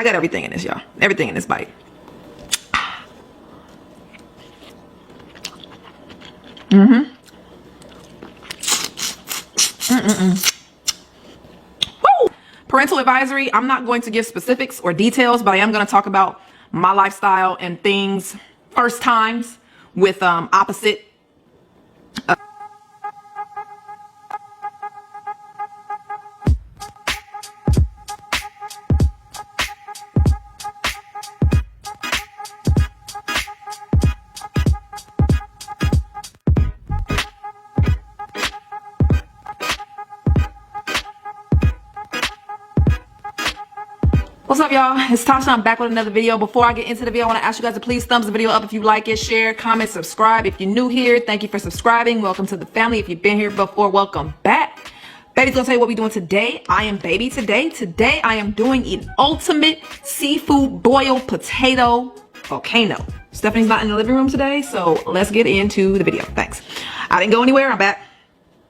I got everything in this, y'all. Everything in this bite. Woo! Parental advisory. I'm not going to give specifics or details, but I am going to talk about my lifestyle and things first times with opposite. What's up, y'all? It's Tasha. I'm back with another video. Before I get into the video, I want to ask you guys to please thumbs the video up if you like it, share, comment, subscribe. If you're new here, thank you for subscribing. Welcome to the family. If you've been here before, welcome back. Baby's gonna tell you what we're doing today. I am Baby today. Today I am doing an ultimate seafood boiled potato volcano. Stephanie's not in the living room today, so let's get into the video. Thanks. I didn't go anywhere. I'm back.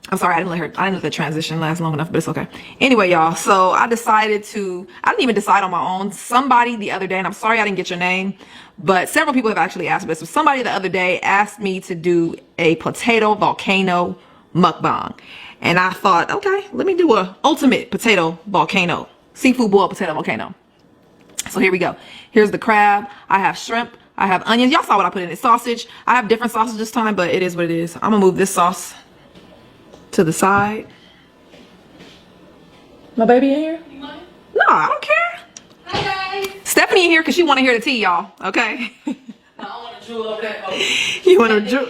I'm sorry, I didn't let the transition last long enough, but it's okay. Anyway, y'all, so I didn't even decide on my own. Somebody the other day, and I'm sorry I didn't get your name, but several people have actually asked me this. So somebody the other day asked me to do a potato volcano mukbang. And I thought, okay, let me do a ultimate potato volcano, seafood boiled potato volcano. So here we go. Here's the crab. I have shrimp. I have onions. Y'all saw what I put in it. Sausage. I have different sauces this time, but it is what it is. I'm gonna move this sauce to the side. My baby in here? No, I don't care. Hi guys. Stephanie in here because she want to hear the tea, y'all. Okay. I want to drool over that. You want to drool?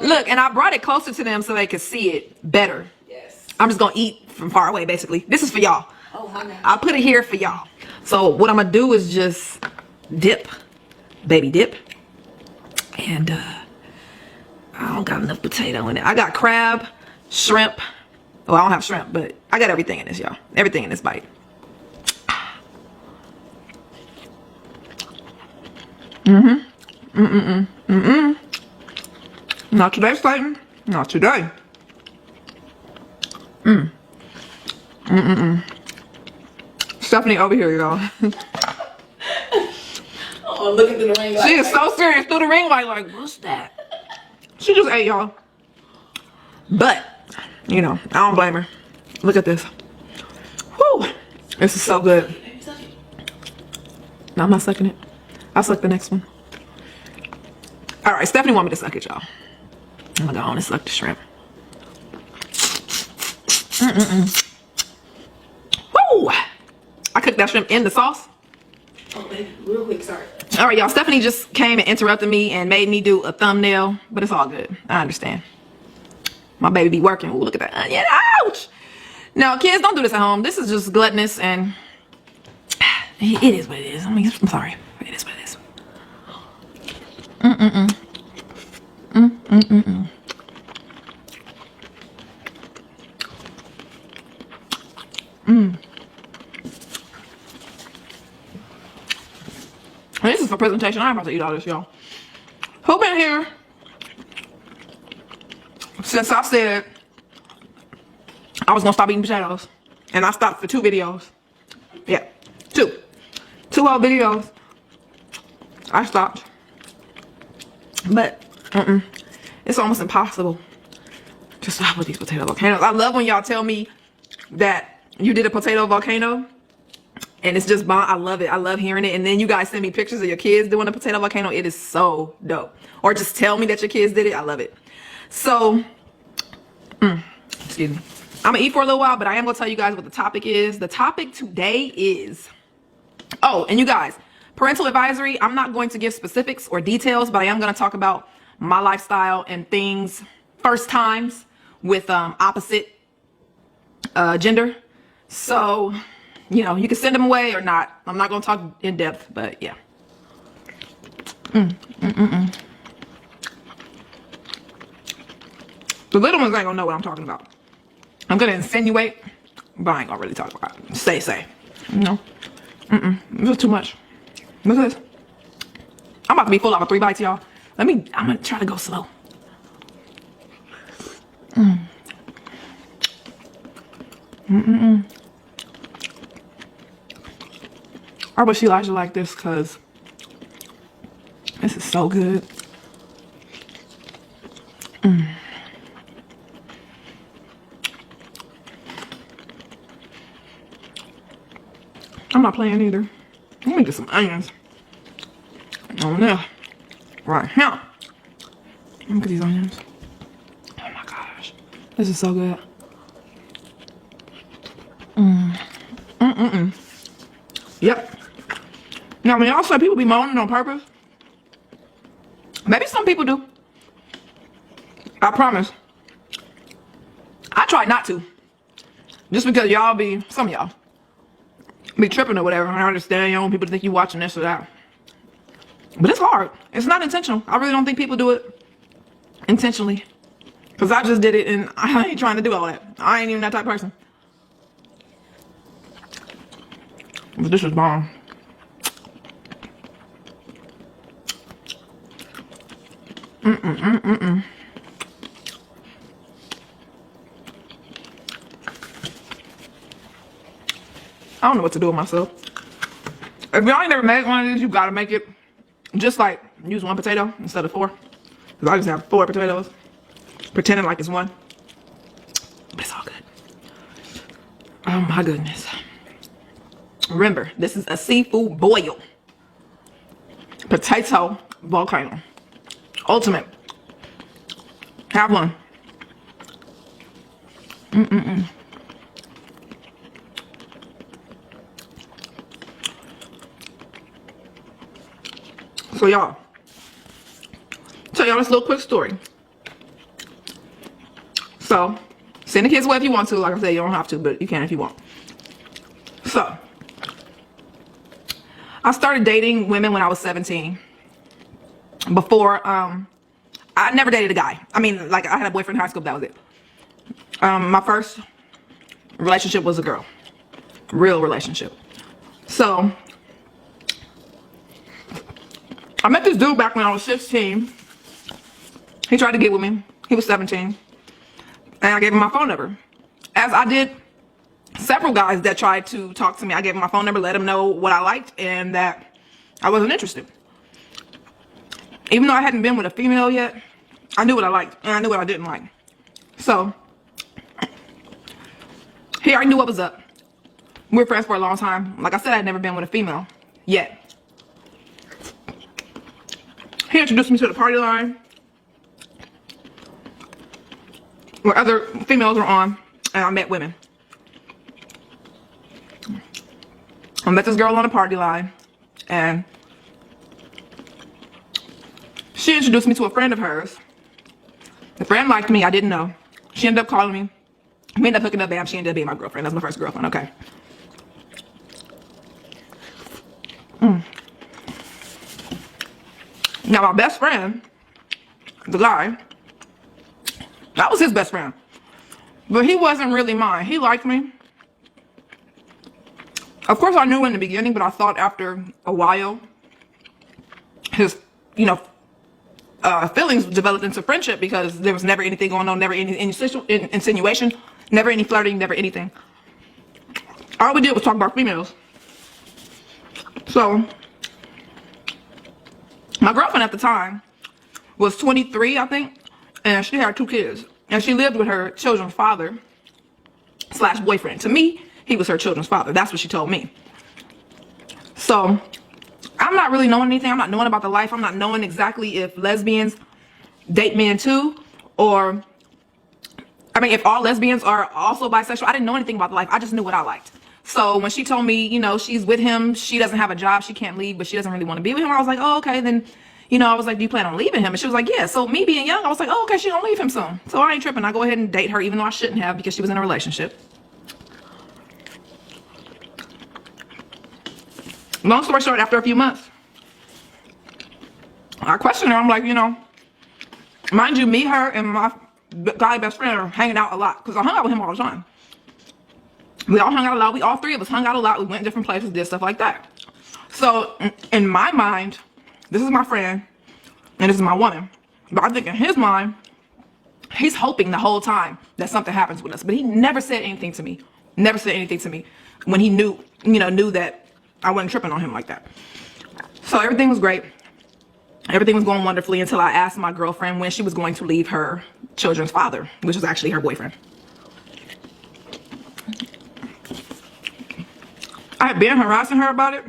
Look, and I brought it closer to them so they could see it better. Yes. I'm just gonna eat from far away, basically. This is for y'all. Oh, hi now. I'll put it here for y'all. So what I'm gonna do is just dip, baby dip, and I don't got enough potato in it. I got crab, shrimp. Well, I don't have shrimp, but I got everything in this, y'all. Everything in this bite. Not today, Slayton. Not today. Stephanie over here, y'all. Oh, looking through the ring light. She is so serious through the ring light, like, what's that? She just ate, y'all. But, you know, I don't blame her. Look at this. Whew. This is so good. No, I'm not sucking it. I'll suck the next one. All right, Stephanie want me to suck it, y'all. I'm gonna go on and suck the shrimp. Woo! I cooked that shrimp in the sauce. Oh, baby, real quick, sorry. All right, y'all. Stephanie just came and interrupted me and made me do a thumbnail, but it's all good. I understand. My baby be working. Ooh, look at that onion. Ouch! Now, kids, don't do this at home. This is just gluttonous, and it is what it is. I mean, I'm sorry. It is what it is. This is for presentation. I'm about to eat all this, y'all. Who been here since I said I was gonna stop eating potatoes? And I stopped for 2 videos. Yeah, 2 whole videos. I stopped. But it's almost impossible to stop with these potato volcanoes. I love when y'all tell me that you did a potato volcano and it's just bomb. I love it. I love hearing it. And then you guys send me pictures of your kids doing a potato volcano. It is so dope. Or just tell me that your kids did it. I love it. So, excuse me. I'm gonna eat for a little while, but I am gonna tell you guys what the topic is. The topic today is, oh, and you guys, parental advisory. I'm not going to give specifics or details, but I am gonna talk about my lifestyle and things first times with opposite gender. So, you know, you can send them away or not. I'm not gonna talk in depth, but yeah. The little ones ain't gonna know what I'm talking about. I'm gonna insinuate, but I ain't gonna really talk about it. Say. You know? This is too much. Look at this. I'm about to be full of 3 bites, y'all. I'm gonna try to go slow. I wish Elijah liked this because this is so good. I'm not playing either. Let me get some onions. Oh no. Right here. Look at these onions. Oh my gosh. This is so good. Yep. Now, when y'all say people be moaning on purpose, maybe some people do. I promise. I try not to. Just because y'all be, some of y'all, be tripping or whatever. I understand, you know, people think you watching this or that. But it's hard. It's not intentional. I really don't think people do it intentionally. Because I just did it and I ain't trying to do all that. I ain't even that type of person. But this is bomb. I don't know what to do with myself. If y'all ain't never made one of these, you gotta make it just like use one potato instead of 4. Because I just have 4 potatoes, pretending like it's 1. But it's all good. Oh my goodness. Remember, this is a seafood boil. Potato volcano. Ultimate. Have one. So y'all, tell y'all this little quick story. So, send the kids away if you want to. Like I said, you don't have to, but you can if you want. So, I started dating women when I was 17. Before, I never dated a guy. I mean, like, I had a boyfriend in high school, but that was it. My first relationship was a girl. Real relationship. So, I met this dude back when I was 16. He tried to get with me. He was 17. And I gave him my phone number. As I did several guys that tried to talk to me, I gave him my phone number, let him know what I liked and that I wasn't interested. Even though I hadn't been with a female yet, I knew what I liked and I knew what I didn't like. So, he already knew what was up. We were friends for a long time. Like I said, I had never been with a female yet. He introduced me to the party line where other females were on, and I met women. I met this girl on the party line, and she introduced me to a friend of hers. The friend liked me. I didn't know. She ended up calling me. We ended up hooking up, bam. She ended up being my girlfriend. That's my first girlfriend, okay. Now, my best friend, the guy, that was his best friend. But he wasn't really mine. He liked me. Of course, I knew in the beginning, but I thought after a while, his, feelings developed into friendship because there was never anything going on, never any insinuation, never any flirting, never anything. All we did was talk about females. So, my girlfriend at the time was 23, I think, and she had 2 kids. And she lived with her children's father / boyfriend. To me, he was her children's father. That's what she told me. So, I'm not really knowing anything. I'm not knowing about the life. I'm not knowing exactly if lesbians date men too, or, if all lesbians are also bisexual. I didn't know anything about the life. I just knew what I liked. So when she told me, she's with him, she doesn't have a job, she can't leave, but she doesn't really want to be with him, I was like, oh, okay, then, I was like, do you plan on leaving him? And she was like, yeah. So me being young, I was like, oh, okay, she don't leave him soon. So I ain't tripping. I go ahead and date her, even though I shouldn't have because she was in a relationship. Long story short, after a few months, I questioned her. I'm like, mind you, me, her, and my guy best friend are hanging out a lot because I hung out with him all the time. We all hung out a lot. We all 3 of us hung out a lot. We went different places, did stuff like that. So, in my mind, this is my friend, and this is my woman. But I think in his mind, he's hoping the whole time that something happens with us. But he never said anything to me. Never said anything to me when he knew that I wasn't tripping on him like that. So everything was great. Everything was going wonderfully until I asked my girlfriend when she was going to leave her children's father, which was actually her boyfriend. I had been harassing her about it,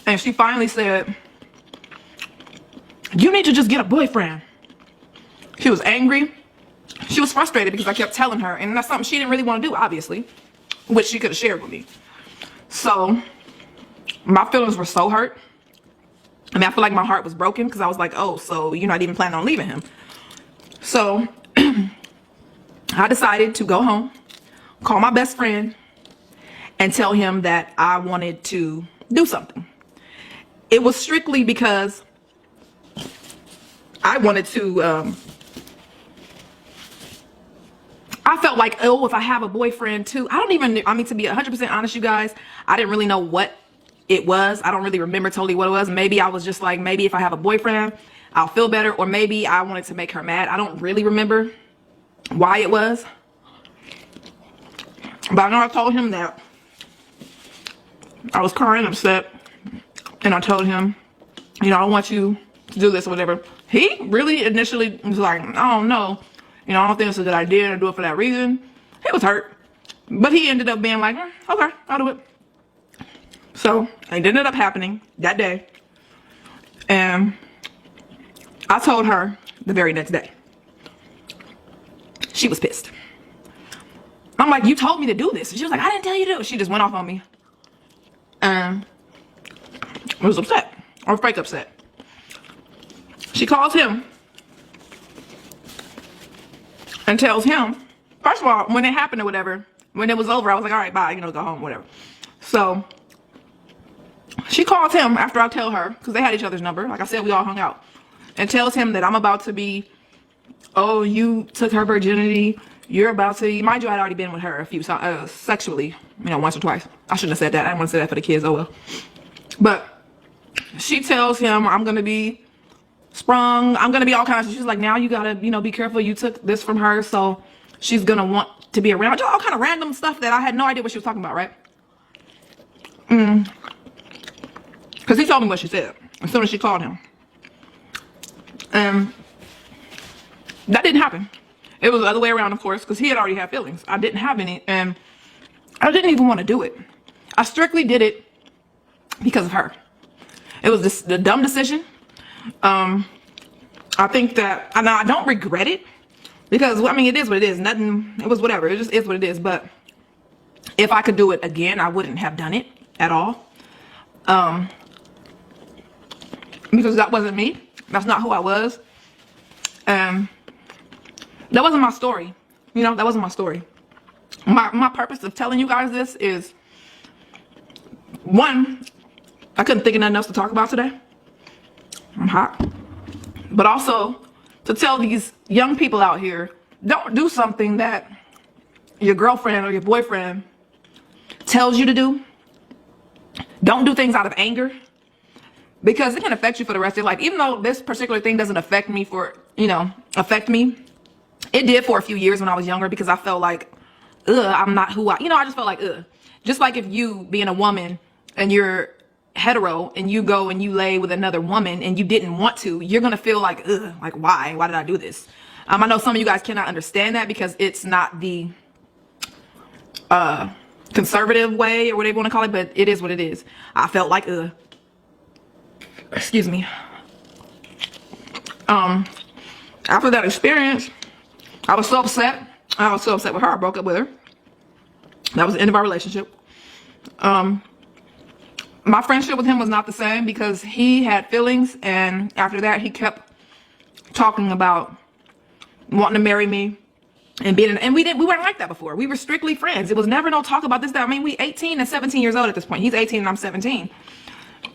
and she finally said, "You need to just get a boyfriend." She was angry. She was frustrated because I kept telling her, and that's something she didn't really want to do, obviously, which she could have shared with me. So my feelings were so hurt. I mean, I feel like my heart was broken because I was like, oh, so you're not even planning on leaving him. So I decided to go home, call my best friend, and tell him that I wanted to do something. It was strictly because I wanted to, I felt like, oh, if I have a boyfriend too, I mean, to be 100% honest, you guys, I didn't really know what it was. I don't really remember totally what it was. Maybe I was just like, maybe if I have a boyfriend, I'll feel better. Or maybe I wanted to make her mad. I don't really remember why it was. But I know I told him that I was crying, upset. And I told him, you know, I don't want you to do this or whatever. He really initially was like, I don't know. You know, I don't think it's a good idea to do it for that reason. He was hurt. But he ended up being like, okay, I'll do it. So it ended up happening that day. And I told her the very next day. She was pissed. I'm like, you told me to do this. And she was like, I didn't tell you to do it. She just went off on me. And was upset. Or fake upset. She calls him and tells him, first of all, when it happened or whatever, when it was over, I was like, all right, bye, you know, go home, whatever. So she calls him after I tell her, because they had each other's number. Like I said, we all hung out. And tells him that I'm about to be, oh, you took her virginity. You're about to, mind you, I'd already been with her a few times, sexually, you know, once or twice. I shouldn't have said that. I didn't want to say that for the kids. Oh, well. But she tells him I'm going to be sprung. I'm going to be all kinds of, she's like, now you got to, you know, be careful. You took this from her. So she's going to want to be around. All kind of random stuff that I had no idea what she was talking about, right? Because he told me what she said as soon as she called him. And that didn't happen. It was the other way around, of course, because he had already had feelings. I didn't have any, and I didn't even want to do it. I strictly did it because of her. It was just the dumb decision. I think that, and I don't regret it, because, I mean, it is what it is. Nothing, it was whatever. It just is what it is. But if I could do it again, I wouldn't have done it at all. Because that wasn't me. That's not who I was. That wasn't my story. You know, that wasn't my story. My purpose of telling you guys this is, one, I couldn't think of nothing else to talk about today. I'm hot. But also to tell these young people out here, don't do something that your girlfriend or your boyfriend tells you to do. Don't do things out of anger, because it can affect you for the rest of your life. Even though this particular thing doesn't affect me affect me, it did for a few years when I was younger, because I felt like, I'm not who I just felt like, just like if you being a woman and you're hetero and you go and you lay with another woman and you didn't want to, you're going to feel like, like, why did I do this? I know some of you guys cannot understand that because it's not the, conservative way or whatever you want to call it, but it is what it is. I felt like, excuse me. After that experience, I was so upset. I was so upset with her. I broke up with her. That was the end of our relationship. My friendship with him was not the same because he had feelings, and after that he kept talking about wanting to marry me and we weren't like that before. We were strictly friends. It was never no talk about this, that. I mean, we 18 and 17 years old at this point. He's 18 and I'm 17.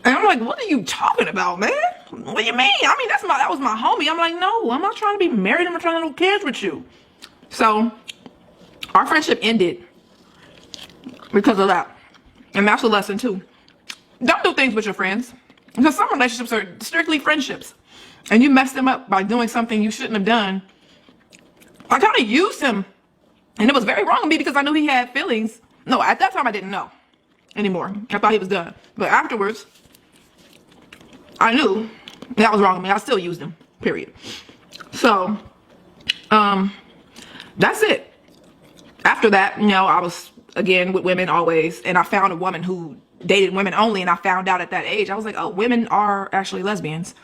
And I'm like, what are you talking about, man? What do you mean? I mean, that was my homie. I'm like, no, I'm not trying to be married. I'm not trying to have no kids with you. So our friendship ended because of that. And that's a lesson too. Don't do things with your friends, because some relationships are strictly friendships and you mess them up by doing something you shouldn't have done. I kind of used him, and it was very wrong of me because I knew he had feelings. No, at that time I didn't know. anymore. I thought he was done. But afterwards, I knew that was wrong with me. I still used him, period. So, that's it. After that, you know, I was, again, with women always. And I found a woman who dated women only. And I found out at that age, I was like, oh, women are actually lesbians.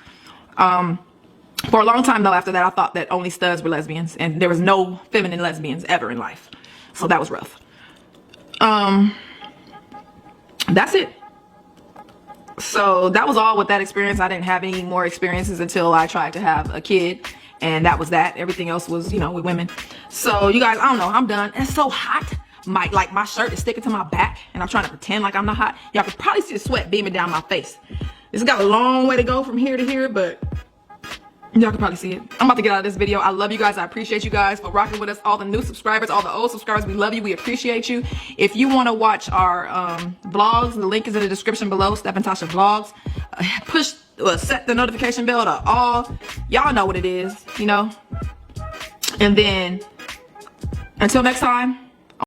For a long time, though, after that, I thought that only studs were lesbians. And there was no feminine lesbians ever in life. So that was rough. That's it. So that was all with that experience. I didn't have any more experiences until I tried to have a kid. And that was that. Everything else was, you know, with women. So you guys, I don't know. I'm done. It's so hot. My shirt is sticking to my back. And I'm trying to pretend like I'm not hot. Y'all can probably see the sweat beaming down my face. It's got a long way to go from here to here, but y'all can probably see it. I'm about to get out of this video. I love you guys. I appreciate you guys for rocking with us. All the new subscribers, all the old subscribers, we love you. We appreciate you. If you want to watch our vlogs, the link is in the description below. Steph and Tasha Vlogs. Set the notification bell to all. Y'all know what it is, you know. And then until next time,